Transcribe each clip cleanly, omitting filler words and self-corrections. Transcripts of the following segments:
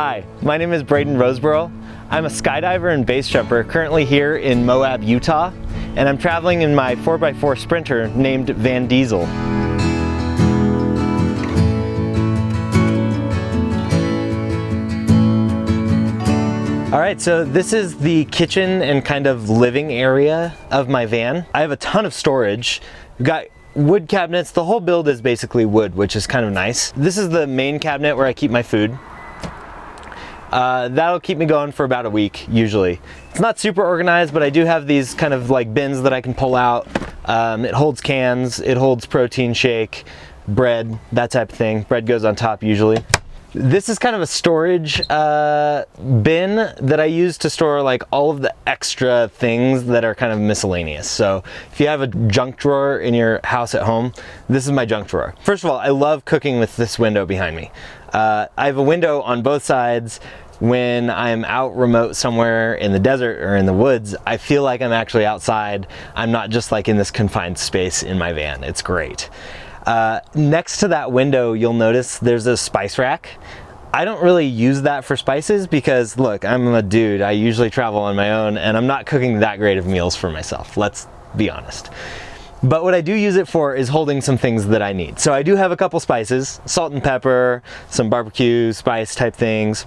Hi, my name is Braden Roseborough. I'm a skydiver and base jumper currently here in Moab, Utah, and I'm traveling in my 4x4 Sprinter named Van Diesel. Alright, so this is the kitchen and kind of living area of my van. I have a ton of storage. We've got wood cabinets. The whole build is basically wood, which is kind of nice. This is the main cabinet where I keep my food. That'll keep me going for about a week, usually. It's not super organized, but I do have these kind of like bins that I can pull out. It holds cans, it holds protein shake, bread, that type of thing. Bread goes on top usually. This is kind of a storage bin that I use to store like all of the extra things that are kind of miscellaneous. So if you have a junk drawer in your house at home, this is my junk drawer. First of all, I love cooking with this window behind me. I have a window on both sides. When I'm out remote somewhere in the desert or in the woods, I feel like I'm actually outside. I'm not just like in this confined space in my van. It's great. Next to that window, you'll notice there's a spice rack. I don't really use that for spices because look, I'm a dude. I usually travel on my own and I'm not cooking that great of meals for myself. Let's be honest. But what I do use it for is holding some things that I need. So I do have a couple spices, salt and pepper, some barbecue spice type things.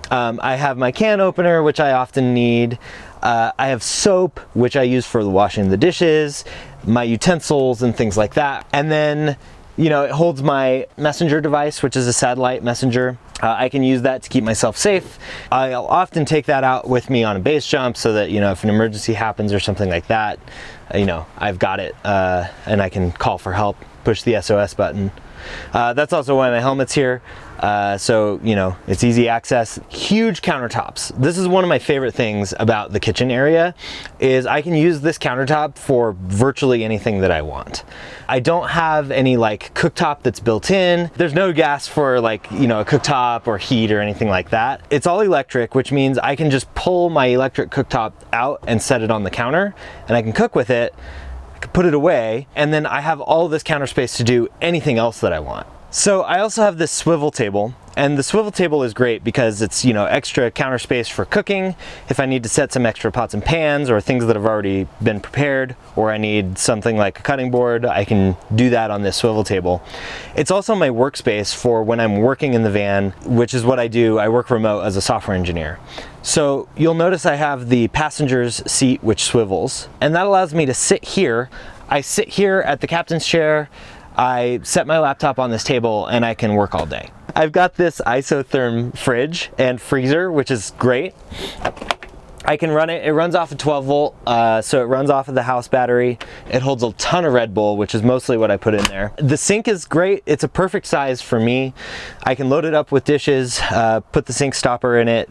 I have my can opener, which I often need. I have soap, which I use for washing the dishes, my utensils and things like that. And then, you know, it holds my messenger device, which is a satellite messenger. I can use that to keep myself safe. I'll often take that out with me on a base jump so that, you know, if an emergency happens or something like that, you know, I've got it and I can call for help, push the SOS button. That's also why my helmet's here. So, you know, it's easy access. Huge countertops. This is one of my favorite things about the kitchen area is I can use this countertop for virtually anything that I want. I don't have any like cooktop that's built in. There's no gas for like, you know, a cooktop or heat or anything like that. It's all electric, which means I can just pull my electric cooktop out and set it on the counter and I can cook with it. I can put it away, and then I have all this counter space to do anything else that I want. So I also have this swivel table, and the swivel table is great because it's, you know, extra counter space for cooking. If I need to set some extra pots and pans or things that have already been prepared, or I need something like a cutting board, I can do that on this swivel table. It's also my workspace for when I'm working in the van, which is what I do. I work remote as a software engineer. So you'll notice I have the passenger's seat which swivels, and that allows me to sit here. I sit here at the captain's chair, I set my laptop on this table, and I can work all day. I've got this isotherm fridge and freezer, which is great. I can run it, it runs off a 12 volt, so it runs off of the house battery. It holds a ton of Red Bull, which is mostly what I put in there. The sink is great, it's a perfect size for me. I can load it up with dishes, put the sink stopper in it,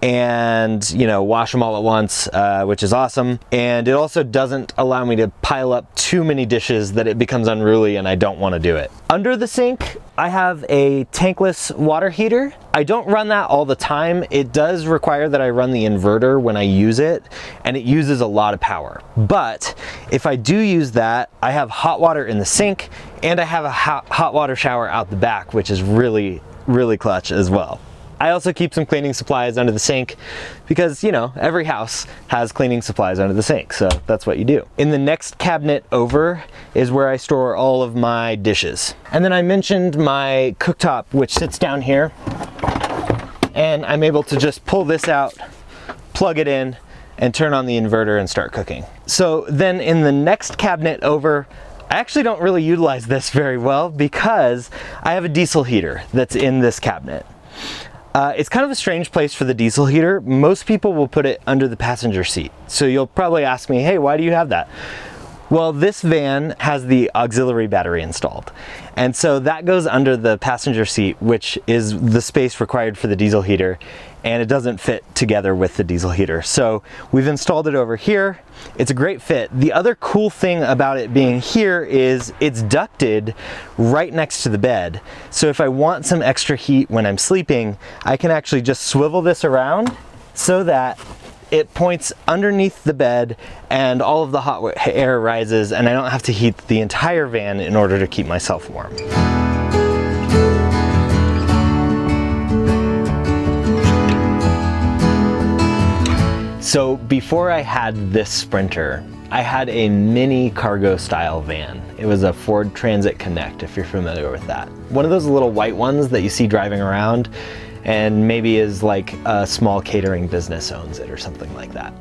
and, you know, wash them all at once, which is awesome. And it also doesn't allow me to pile up too many dishes that it becomes unruly and I don't want to do it. Under the sink, I have a tankless water heater. I don't run that all the time. It does require that I run the inverter when I use it, and it uses a lot of power. But if I do use that, I have hot water in the sink and I have a hot water shower out the back, which is really, really clutch as well. I also keep some cleaning supplies under the sink because, you know, every house has cleaning supplies under the sink, so that's what you do. In the next cabinet over is where I store all of my dishes. And then I mentioned my cooktop, which sits down here, and I'm able to just pull this out, plug it in, and turn on the inverter and start cooking. So then in the next cabinet over, I actually don't really utilize this very well because I have a diesel heater that's in this cabinet. It's kind of a strange place for the diesel heater. Most people will put it under the passenger seat. So you'll probably ask me, hey, why do you have that? Well, this van has the auxiliary battery installed. And so that goes under the passenger seat, which is the space required for the diesel heater, and it doesn't fit together with the diesel heater. So we've installed it over here. It's a great fit. The other cool thing about it being here is it's ducted right next to the bed. So if I want some extra heat when I'm sleeping, I can actually just swivel this around so that it points underneath the bed and all of the hot air rises, and I don't have to heat the entire van in order to keep myself warm. So before I had this Sprinter, I had a mini cargo style van. It was a Ford Transit Connect, if you're familiar with that. One of those little white ones that you see driving around and maybe is like a small catering business owns it or something like that.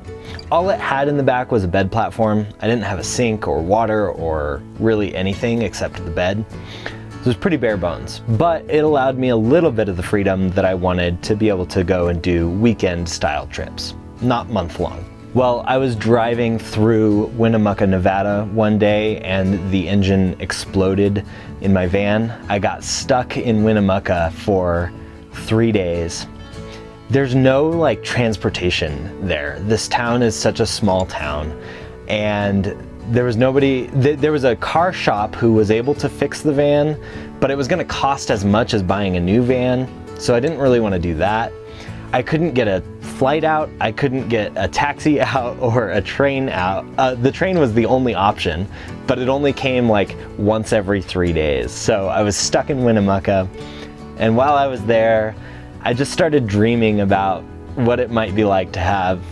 All it had in the back was a bed platform. I didn't have a sink or water or really anything except the bed. It was pretty bare bones, but it allowed me a little bit of the freedom that I wanted to be able to go and do weekend style trips, not month long. Well, I was driving through Winnemucca, Nevada one day and the engine exploded in my van. I got stuck in Winnemucca for 3 days. There's no like transportation there. This town is such a small town, and there was nobody, there was a car shop who was able to fix the van, but it was gonna cost as much as buying a new van, so I didn't really want to do that. I couldn't get a flight out, I couldn't get a taxi out or a train out. The train was the only option, but it only came like once every 3 days. So I was stuck in Winnemucca, and while I was there, I just started dreaming about what it might be like to have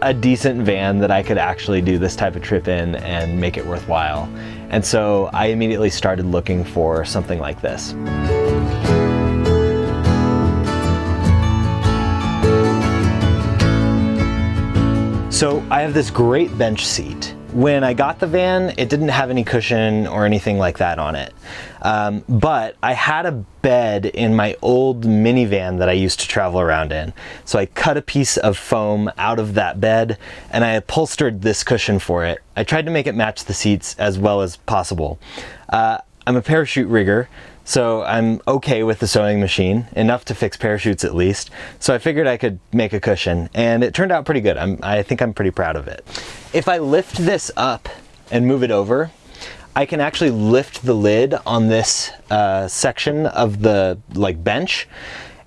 a decent van that I could actually do this type of trip in and make it worthwhile. And so I immediately started looking for something like this. So I have this great bench seat. When I got the van, it didn't have any cushion or anything like that on it. But I had a bed in my old minivan that I used to travel around in. So I cut a piece of foam out of that bed and I upholstered this cushion for it. I tried to make it match the seats as well as possible. I'm a parachute rigger, so I'm okay with the sewing machine, enough to fix parachutes at least. So I figured I could make a cushion, and it turned out pretty good. I think I'm pretty proud of it. If I lift this up and move it over, I can actually lift the lid on this section of the bench,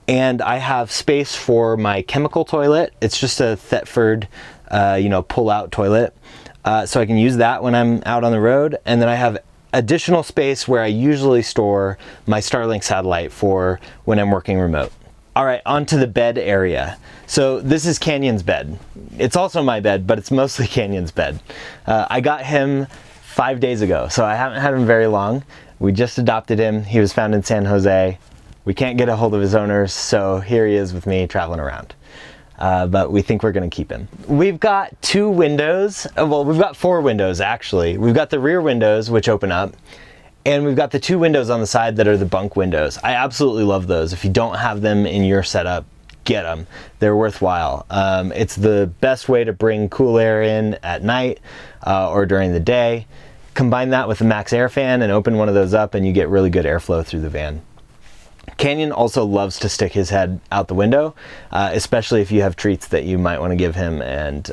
and I have space for my chemical toilet. It's just a Thetford, pull-out toilet, so I can use that when I'm out on the road. And then I have additional space where I usually store my Starlink satellite for when I'm working remote. All right, onto the bed area. So this is Canyon's bed. It's also my bed, but it's mostly Canyon's bed. I got him 5 days ago, so I haven't had him very long. We just adopted him. He was found in San Jose. We can't get a hold of his owners, so here he is with me traveling around. But we think we're gonna keep him. We've got 2 windows. Well, we've got 4 windows actually. We've got the rear windows, which open up, and we've got the 2 windows on the side that are the bunk windows. I absolutely love those. If you don't have them in your setup, get them. They're worthwhile. It's the best way to bring cool air in at night or during the day. Combine that with the max air fan and open one of those up and you get really good airflow through the van. Canyon also loves to stick his head out the window, especially if you have treats that you might want to give him, and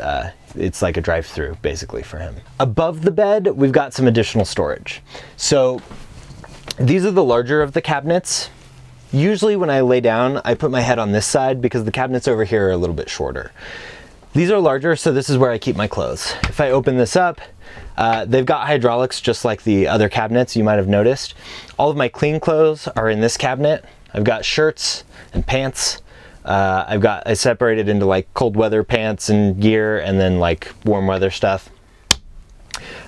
it's like a drive-through basically for him. Above the bed, we've got some additional storage. So these are the larger of the cabinets. Usually when I lay down, I put my head on this side because the cabinets over here are a little bit shorter. These are larger, so this is where I keep my clothes. If I open this up, they've got hydraulics just like the other cabinets you might have noticed. All of my clean clothes are in this cabinet. I've got shirts and pants. I separated into like cold weather pants and gear and then like warm weather stuff.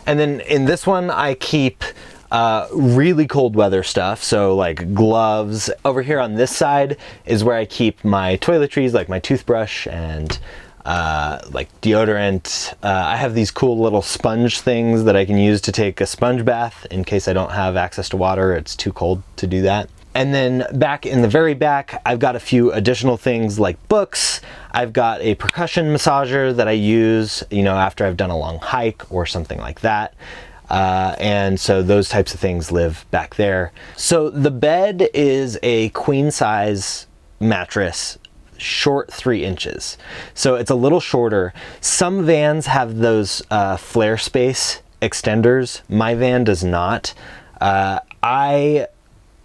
And then in this one, I keep really cold weather stuff, so like gloves. Over here on this side is where I keep my toiletries, like my toothbrush and like deodorant. I have these cool little sponge things that I can use to take a sponge bath in case I don't have access to water, it's too cold to do that. And then back in the very back, I've got a few additional things like books. I've got a percussion massager that I use, after I've done a long hike or something like that. And so those types of things live back there. So the bed is a queen size mattress, short 3 inches. So it's a little shorter. Some vans have those flare space extenders. My van does not. I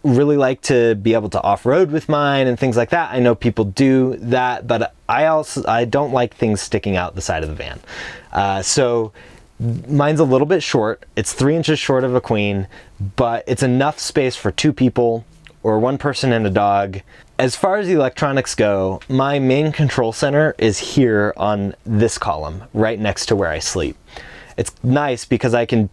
really like to be able to off-road with mine and things like that. I know people do that, but I don't like things sticking out the side of the van. So mine's a little bit short. It's 3 inches short of a queen, but it's enough space for 2 people or 1 person and a dog. As far as electronics go, my main control center is here on this column, right next to where I sleep. It's nice because I can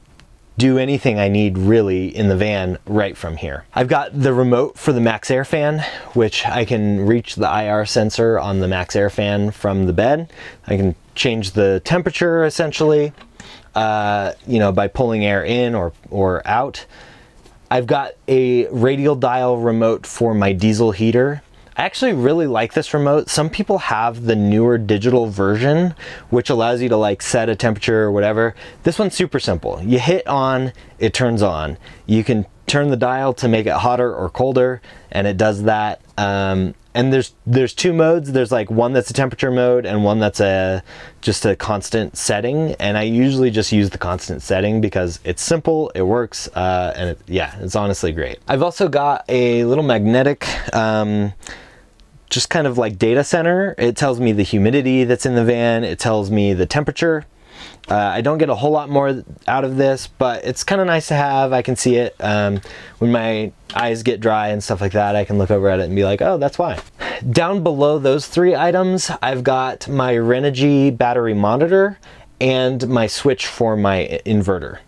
do anything I need really in the van right from here. I've got the remote for the Max Air fan, which I can reach the IR sensor on the Max Air fan from the bed. I can change the temperature essentially, you know, by pulling air in or out. I've got a radial dial remote for my diesel heater. I actually really like this remote. Some people have the newer digital version, which allows you to like set a temperature or whatever. This one's super simple. You hit on, it turns on. You can turn the dial to make it hotter or colder, and it does that. And there's two modes. There's like one that's a temperature mode and one that's just a constant setting. And I usually just use the constant setting because it's simple, it works, and it's honestly great. I've also got a little magnetic, just kind of like data center. It tells me the humidity that's in the van. It tells me the temperature. I don't get a whole lot more out of this, but it's kind of nice to have. I can see it when my eyes get dry and stuff like that. I can look over at it and be like, oh, that's why. Down below those three items, I've got my Renogy battery monitor and my switch for my inverter.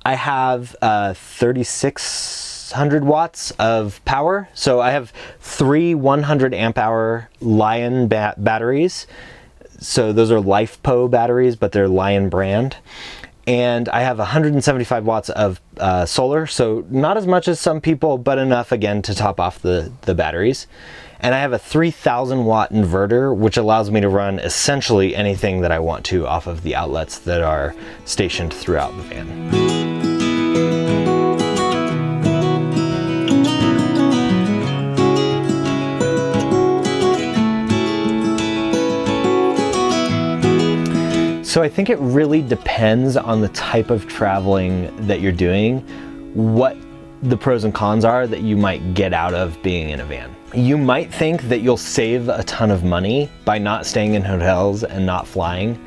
I have 3600 watts of power. So I have three 100 amp hour Lion batteries. So those are LifePo batteries, but they're Lion brand. And I have 175 watts of solar, so not as much as some people, but enough again to top off the batteries. And I have a 3000 watt inverter, which allows me to run essentially anything that I want to off of the outlets that are stationed throughout the van. So I think it really depends on the type of traveling that you're doing, what the pros and cons are that you might get out of being in a van. You might think that you'll save a ton of money by not staying in hotels and not flying.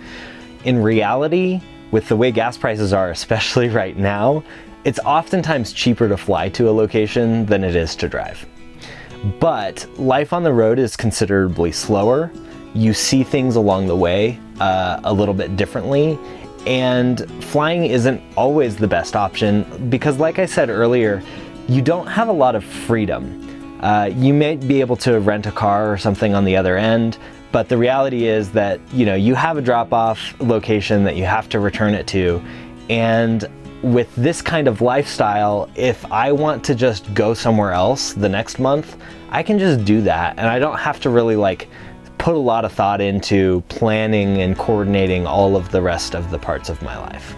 In reality, with the way gas prices are, especially right now, it's oftentimes cheaper to fly to a location than it is to drive. But life on the road is considerably slower. You see things along the way a little bit differently, and flying isn't always the best option because, like I said earlier, you don't have a lot of freedom. You may be able to rent a car or something on the other end, but the reality is that, you know, you have a drop-off location that you have to return it to, and with this kind of lifestyle, if I want to just go somewhere else the next month, I can just do that, and I don't have to really like put a lot of thought into planning and coordinating all of the rest of the parts of my life.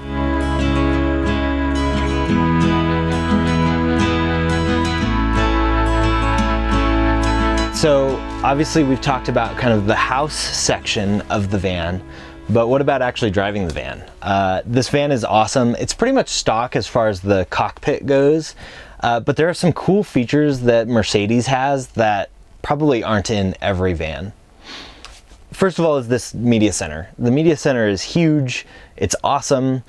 So obviously we've talked about kind of the house section of the van, but what about actually driving the van? This van is awesome. It's pretty much stock as far as the cockpit goes, but there are some cool features that Mercedes has that probably aren't in every van. First of all is this media center. The media center is huge. It's awesome.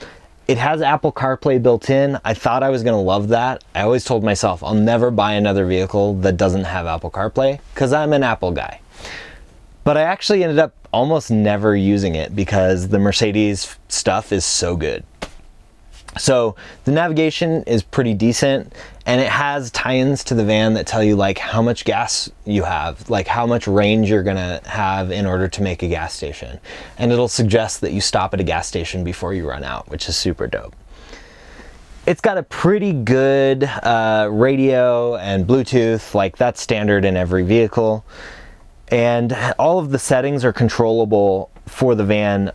It has Apple CarPlay built in. I thought I was gonna love that. I always told myself I'll never buy another vehicle that doesn't have Apple CarPlay because I'm an Apple guy. But I actually ended up almost never using it because the Mercedes stuff is so good. So the navigation is pretty decent, and it has tie-ins to the van that tell you like how much gas you have, like how much range you're gonna have in order to make a gas station. And it'll suggest that you stop at a gas station before you run out, which is super dope. It's got a pretty good radio and Bluetooth, like that's standard in every vehicle. And all of the settings are controllable for the van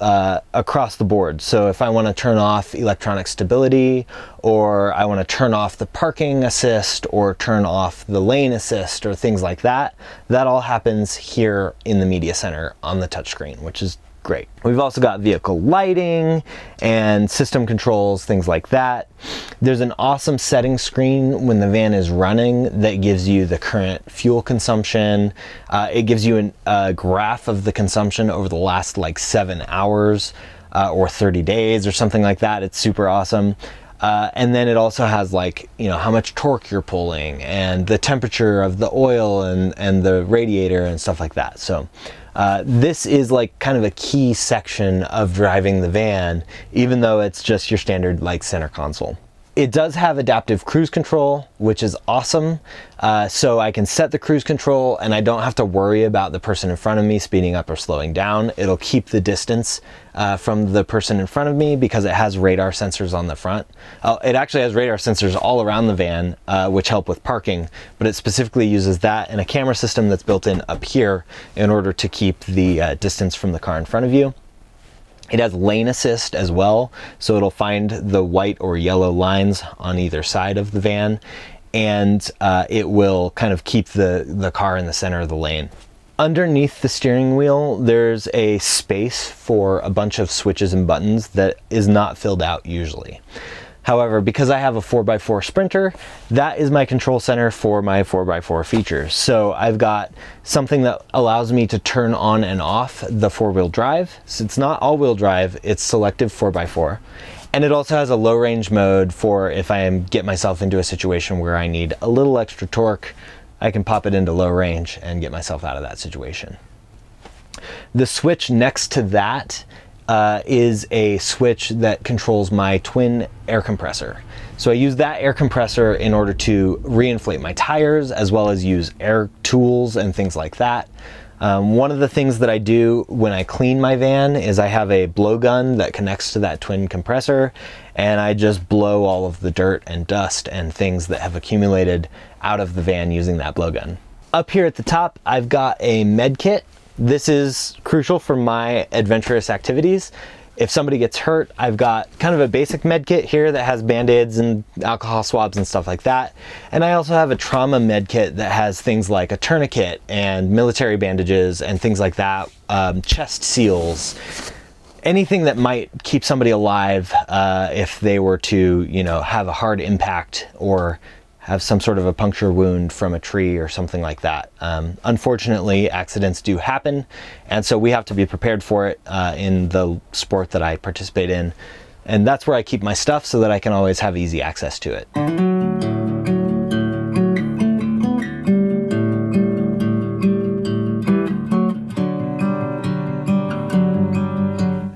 across the board. So if I want to turn off electronic stability, or I want to turn off the parking assist, or turn off the lane assist, or things like that, that all happens here in the media center on the touchscreen, which is great. We've also got vehicle lighting and system controls, things like that. There's an awesome settings screen when the van is running that gives you the current fuel consumption. It gives you a graph of the consumption over the last like 7 hours or 30 days or something like that. It's super awesome. And then it also has like, you know, how much torque you're pulling and the temperature of the oil and the radiator and stuff like that. So this is like kind of a key section of driving the van, even though it's just your standard like center console. It does have adaptive cruise control, which is awesome. So I can set the cruise control and I don't have to worry about the person in front of me speeding up or slowing down. It'll keep the distance from the person in front of me because it has radar sensors on the front. It actually has radar sensors all around the van, which help with parking, but it specifically uses that and a camera system that's built in up here in order to keep the distance from the car in front of you. It has lane assist as well, so it'll find the white or yellow lines on either side of the van, and it will kind of keep the car in the center of the lane. Underneath the steering wheel, there's a space for a bunch of switches and buttons that is not filled out usually. However, because I have a 4x4 Sprinter, that is my control center for my 4x4 features. So I've got something that allows me to turn on and off the 4-wheel drive. So it's not all-wheel drive, it's selective 4x4. And it also has a low range mode for if I get myself into a situation where I need a little extra torque, I can pop it into low range and get myself out of that situation. The switch next to that is a switch that controls my twin air compressor. So I use that air compressor in order to reinflate my tires as well as use air tools and things like that. One of the things that I do when I clean my van is I have a blowgun that connects to that twin compressor, and I just blow all of the dirt and dust and things that have accumulated out of the van using that blowgun. Up here at the top, I've got a med kit. This is crucial for my adventurous activities. If somebody gets hurt, I've got kind of a basic med kit here that has band-aids and alcohol swabs and stuff like that. And I also have a trauma med kit that has things like a tourniquet and military bandages and things like that, chest seals, anything that might keep somebody alive if they were to, you know, have a hard impact or have some sort of a puncture wound from a tree or something like that. Unfortunately, accidents do happen, and so we have to be prepared for it in the sport that I participate in. And that's where I keep my stuff so that I can always have easy access to it.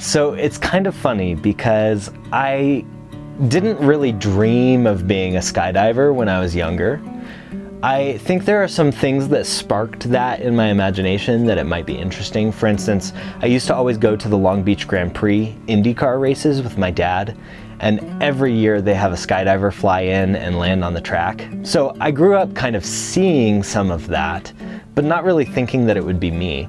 So it's kind of funny because I didn't really dream of being a skydiver when I was younger. I think there are some things that sparked that in my imagination that it might be interesting. For instance, I used to always go to the Long Beach Grand Prix IndyCar races with my dad, and every year they have a skydiver fly in and land on the track. So I grew up kind of seeing some of that, but not really thinking that it would be me.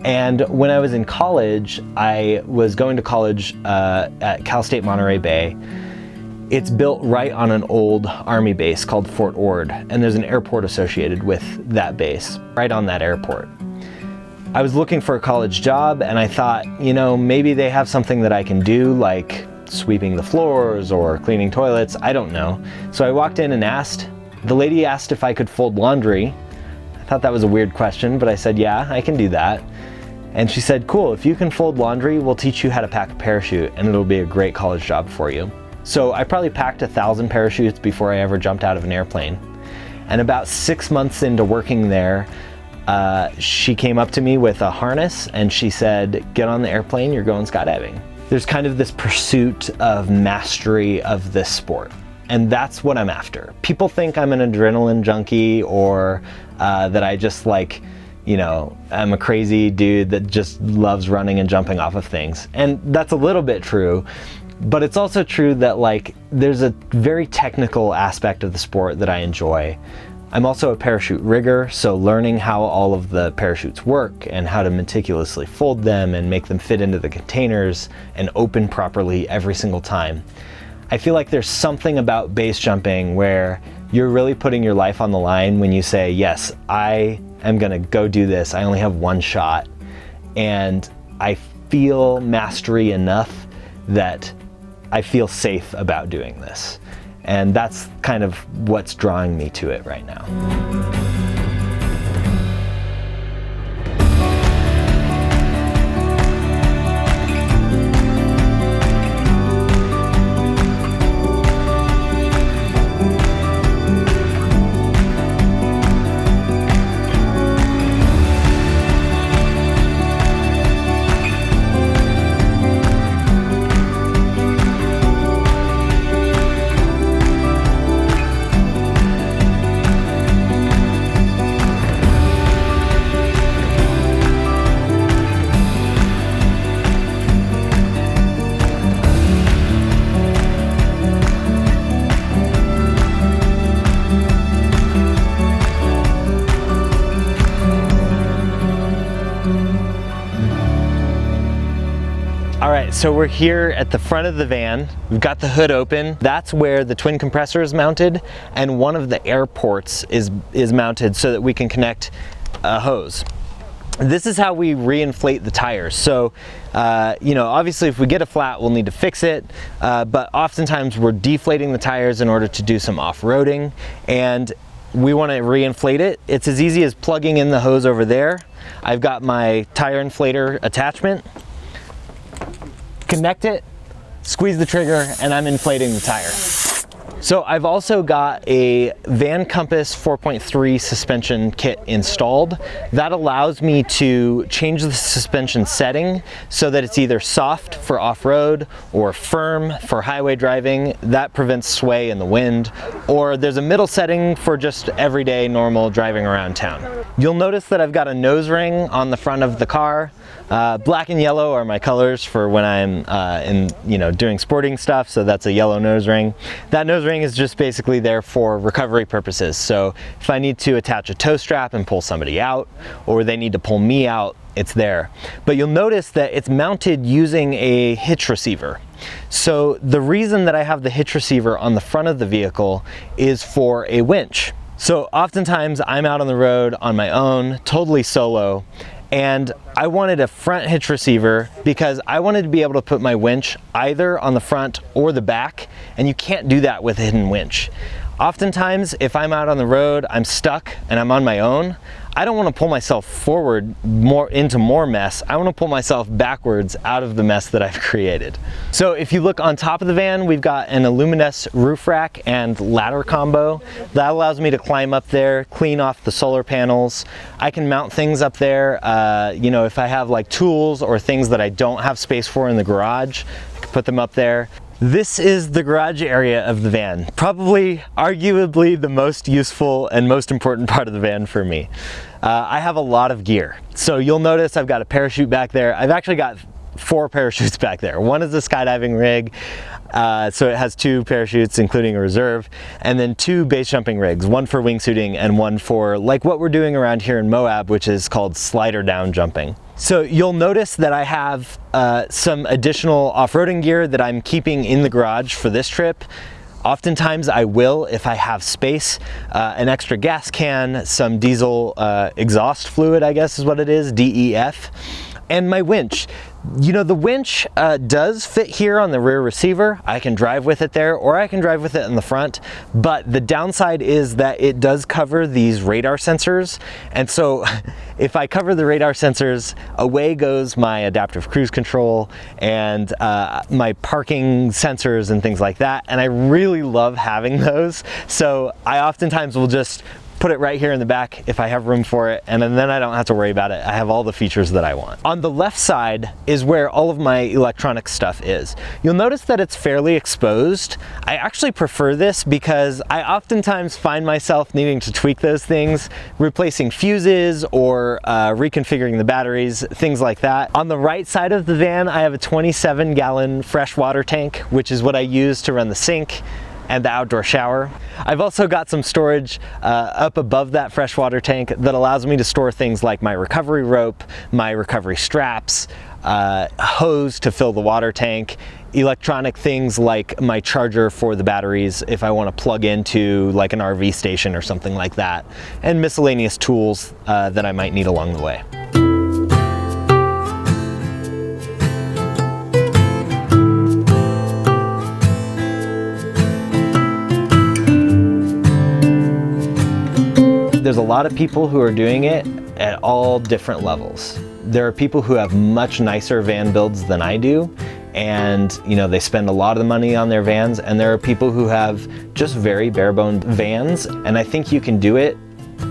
And when I was in college, I was going to college at Cal State Monterey Bay. It's built right on an old Army base called Fort Ord, and there's an airport associated with that base, right on that airport. I was looking for a college job, and I thought, you know, maybe they have something that I can do, like sweeping the floors or cleaning toilets, I don't know. So I walked in and asked. The lady asked if I could fold laundry. I thought that was a weird question, but I said, yeah, I can do that. And she said, cool, if you can fold laundry, we'll teach you how to pack a parachute, and it'll be a great college job for you. So I probably packed 1,000 parachutes before I ever jumped out of an airplane. And about 6 months into working there, she came up to me with a harness and she said, get on the airplane, you're going skydiving. There's kind of this pursuit of mastery of this sport. And that's what I'm after. People think I'm an adrenaline junkie or that I just like, you know, I'm a crazy dude that just loves running and jumping off of things. And that's a little bit true. But it's also true that like there's a very technical aspect of the sport that I enjoy. I'm also a parachute rigger, so learning how all of the parachutes work and how to meticulously fold them and make them fit into the containers and open properly every single time. I feel like there's something about base jumping where you're really putting your life on the line when you say, yes, I am gonna go do this. I only have one shot. And I feel mastery enough that I feel safe about doing this. And that's kind of what's drawing me to it right now. All right, so we're here at the front of the van. We've got the hood open. That's where the twin compressor is mounted, and one of the air ports is mounted so that we can connect a hose. This is how we reinflate the tires. So, you know, obviously if we get a flat, we'll need to fix it, but oftentimes we're deflating the tires in order to do some off-roading, and we want to reinflate it. It's as easy as plugging in the hose over there. I've got my tire inflator attachment. Connect it, squeeze the trigger, and I'm inflating the tire. So I've also got a Van Compass 4.3 suspension kit installed. That allows me to change the suspension setting so that it's either soft for off-road or firm for highway driving. That prevents sway in the wind. Or there's a middle setting for just everyday normal driving around town. You'll notice that I've got a nose ring on the front of the car. Black and yellow are my colors for when I'm doing sporting stuff, so that's a yellow nose ring. That nose ring is just basically there for recovery purposes. So if I need to attach a tow strap and pull somebody out, or they need to pull me out, it's there. But you'll notice that it's mounted using a hitch receiver. So the reason that I have the hitch receiver on the front of the vehicle is for a winch. So oftentimes I'm out on the road on my own, totally solo, and I wanted a front hitch receiver because I wanted to be able to put my winch either on the front or the back, and you can't do that with a hidden winch. Oftentimes, if I'm out on the road, I'm stuck and I'm on my own, I don't want to pull myself forward into more mess. I want to pull myself backwards out of the mess that I've created. So if you look on top of the van, we've got an Illuminous roof rack and ladder combo. That allows me to climb up there, clean off the solar panels. I can mount things up there. You know, if I have like tools or things that I don't have space for in the garage, I can put them up there. This is the garage area of the van. Probably, arguably, the most useful and most important part of the van for me. I have a lot of gear. So you'll notice I've got a parachute back there. I've actually got 4 parachutes back there. One is a skydiving rig, so it has 2 parachutes, including a reserve, and then 2 base jumping rigs, one for wingsuiting and one for like what we're doing around here in Moab, which is called slider down jumping. So you'll notice that I have some additional off-roading gear that I'm keeping in the garage for this trip. Oftentimes I will, if I have space, an extra gas can, some diesel exhaust fluid, I guess is what it is, DEF, and my winch. You know, the winch does fit here on the rear receiver. I can drive with it there, or I can drive with it in the front, but the downside is that it does cover these radar sensors, and so if I cover the radar sensors, away goes my adaptive cruise control and my parking sensors and things like that, and I really love having those, so I oftentimes will just put it right here in the back if I have room for it, and then I don't have to worry about it. I have all the features that I want. On the left side is where all of my electronic stuff is. You'll notice that it's fairly exposed. I actually prefer this because I oftentimes find myself needing to tweak those things, replacing fuses or reconfiguring the batteries, things like that. On the right side of the van, I have a 27-gallon freshwater tank, which is what I use to run the sink and the outdoor shower. I've also got some storage up above that freshwater tank that allows me to store things like my recovery rope, my recovery straps, hose to fill the water tank, electronic things like my charger for the batteries if I want to plug into like an RV station or something like that, and miscellaneous tools that I might need along the way. There's a lot of people who are doing it at all different levels. There are people who have much nicer van builds than I do, and you know, they spend a lot of the money on their vans, and there are people who have just very bare-boned vans, and I think you can do it,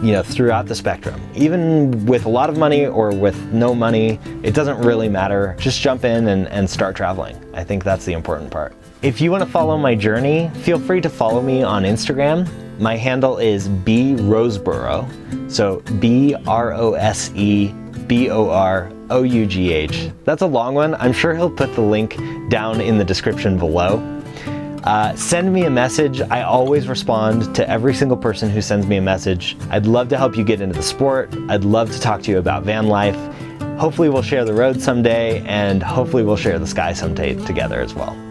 you know, throughout the spectrum. Even with a lot of money or with no money, it doesn't really matter. Just jump in and start traveling. I think that's the important part. If you want to follow my journey, feel free to follow me on Instagram. My handle is broseborough, so BROSEBOROUGH. That's a long one. I'm sure he'll put the link down in the description below. Send me a message. I always respond to every single person who sends me a message. I'd love to help you get into the sport. I'd love to talk to you about van life. Hopefully we'll share the road someday, and hopefully we'll share the sky someday together as well.